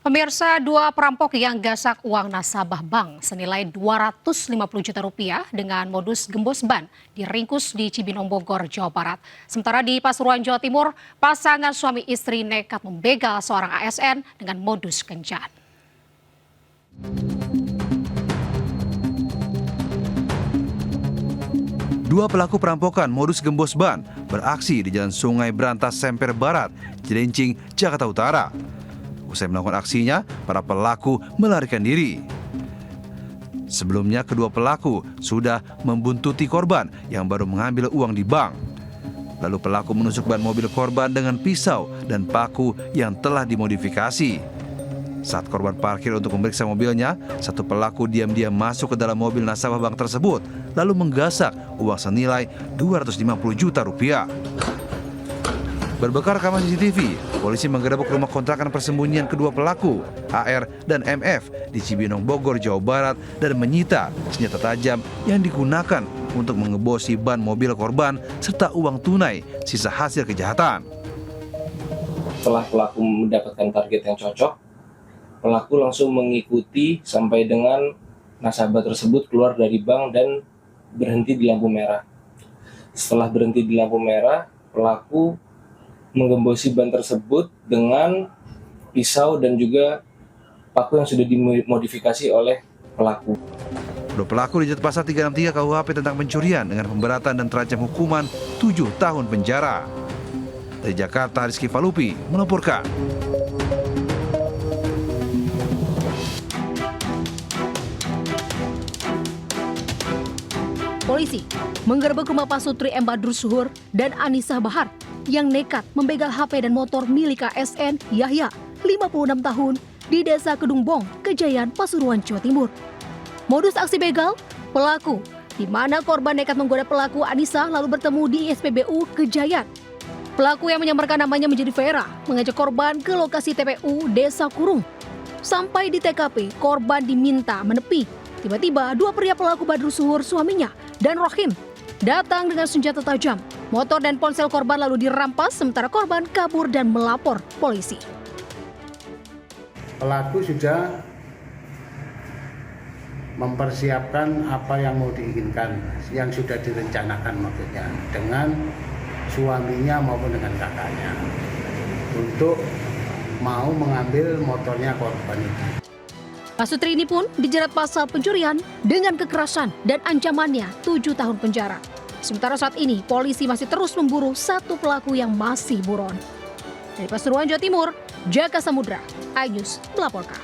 Pemirsa, dua perampok yang gasak uang nasabah bank senilai 250 juta rupiah dengan modus gembos ban diringkus di Cibinong, Bogor, Jawa Barat. Sementara di Pasuruan, Jawa Timur, pasangan suami istri nekat membegal seorang ASN dengan modus kencan. Dua pelaku perampokan modus gembos ban beraksi di Jalan Sungai Berantas Semper Barat, Cilincing, Jakarta Utara. Usai melakukan aksinya, para pelaku melarikan diri. Sebelumnya, kedua pelaku sudah membuntuti korban yang baru mengambil uang di bank. Lalu pelaku menusuk ban mobil korban dengan pisau dan paku yang telah dimodifikasi. Saat korban parkir untuk memeriksa mobilnya, satu pelaku diam-diam masuk ke dalam mobil nasabah bank tersebut, lalu menggasak uang senilai 250 juta rupiah. Berbekal rekaman CCTV, polisi menggerebek rumah kontrakan persembunyian kedua pelaku, AR dan MF, di Cibinong, Bogor, Jawa Barat, dan menyita senjata tajam yang digunakan untuk mengebosi ban mobil korban serta uang tunai sisa hasil kejahatan. Setelah pelaku mendapatkan target yang cocok, pelaku langsung mengikuti sampai dengan nasabah tersebut keluar dari bank dan berhenti di lampu merah. Setelah berhenti di lampu merah, pelaku menggembosi ban tersebut dengan pisau dan juga paku yang sudah dimodifikasi oleh pelaku. Kedua pelaku dijerat pasal 363 KUHP tentang pencurian dengan pemberatan dan terancam hukuman 7 tahun penjara. Dari Jakarta, Rizky Falupi melaporkan. Polisi menggerebek rumah Pasutri M. Badrus Suhur dan Anissa Bahar yang nekat membegal HP dan motor milik ASN Yahya, 56 tahun, di Desa Kedungbong, Kejayan, Pasuruan, Jawa Timur. Modus aksi begal, pelaku, di mana korban nekat menggoda pelaku Anissa lalu bertemu di SPBU Kejayan. Pelaku yang menyamarkan namanya menjadi Vera mengajak korban ke lokasi TPU Desa Kurung. Sampai di TKP, korban diminta menepi. Tiba-tiba dua pria pelaku Badrus Suhur, suaminya, dan Rohim datang dengan senjata tajam. Motor dan ponsel korban lalu dirampas sementara korban kabur dan melapor polisi. Pelaku sudah mempersiapkan apa yang mau diinginkan, yang sudah direncanakan maksudnya dengan suaminya maupun dengan kakaknya untuk mau mengambil motornya korban itu. Pasutri ini pun dijerat pasal pencurian dengan kekerasan dan ancamannya 7 tahun penjara. Sementara saat ini polisi masih terus memburu satu pelaku yang masih buron. Dari Pasuruan, Jawa Timur, Jaka Samudra, iNews melaporkan.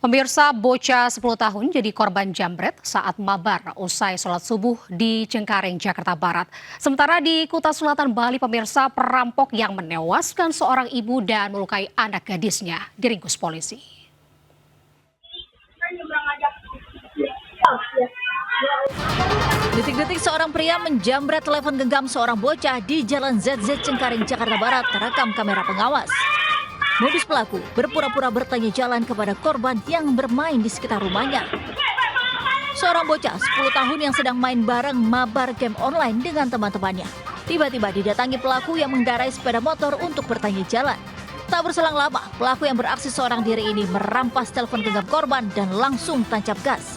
Pemirsa, bocah 10 tahun jadi korban jambret saat mabar usai sholat subuh di Cengkareng, Jakarta Barat. Sementara di Kuta Selatan, Bali, pemirsa, perampok yang menewaskan seorang ibu dan melukai anak gadisnya diringkus polisi. Detik-detik seorang pria menjambret telepon genggam seorang bocah di Jalan ZZ Cengkareng, Jakarta Barat terekam kamera pengawas. Modus pelaku berpura-pura bertanya jalan kepada korban yang bermain di sekitar rumahnya. Seorang bocah 10 tahun yang sedang main bareng mabar game online dengan teman-temannya. Tiba-tiba didatangi pelaku yang mengendarai sepeda motor untuk bertanya jalan. Tak berselang lama, pelaku yang beraksi seorang diri ini merampas telepon genggam korban dan langsung tancap gas.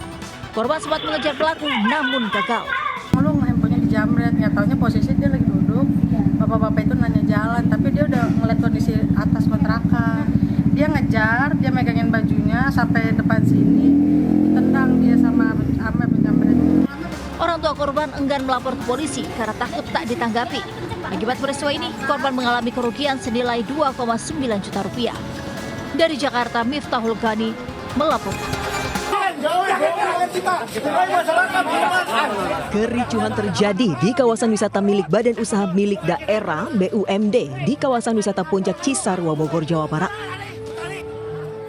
Korban sempat mengejar pelaku namun gagal. Lu handphonenya dijamret, nggak taunya posisi dia lagi duduk. Bapak-bapak itu nanya jalan, tapi dia udah ngeliat kondisi atas kontrakan. Dia ngejar, dia megangin bajunya sampai depan sini, tendang dia sama penjamret. Orang tua korban enggan melapor ke polisi karena takut tak ditanggapi. Akibat peristiwa ini, korban mengalami kerugian senilai 2,9 juta rupiah. Dari Jakarta, Miftahul Ghani melaporkan. Kericuhan terjadi di kawasan wisata milik Badan Usaha Milik Daerah BUMD di kawasan wisata Puncak Cisarua, Bogor, Jawa Barat.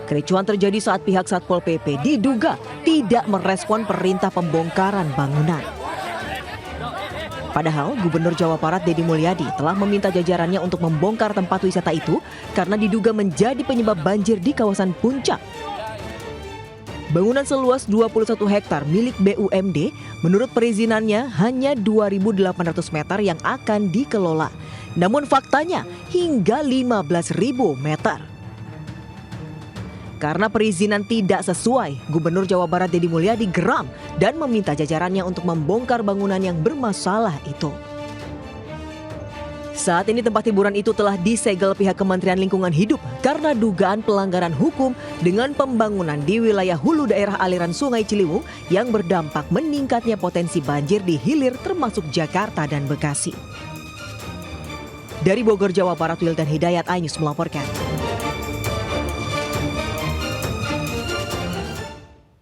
Kericuhan terjadi saat pihak Satpol PP diduga tidak merespon perintah pembongkaran bangunan. Padahal Gubernur Jawa Barat Deddy Mulyadi telah meminta jajarannya untuk membongkar tempat wisata itu karena diduga menjadi penyebab banjir di kawasan Puncak. Bangunan seluas 21 hektar milik BUMD menurut perizinannya hanya 2.800 meter yang akan dikelola. Namun faktanya hingga 15.000 meter. Karena perizinan tidak sesuai, Gubernur Jawa Barat Deddy Mulyadi geram dan meminta jajarannya untuk membongkar bangunan yang bermasalah itu. Saat ini tempat hiburan itu telah disegel pihak Kementerian Lingkungan Hidup karena dugaan pelanggaran hukum dengan pembangunan di wilayah hulu daerah aliran Sungai Ciliwung yang berdampak meningkatnya potensi banjir di hilir termasuk Jakarta dan Bekasi. Dari Bogor, Jawa Barat, Wildan Hidayat, iNews melaporkan.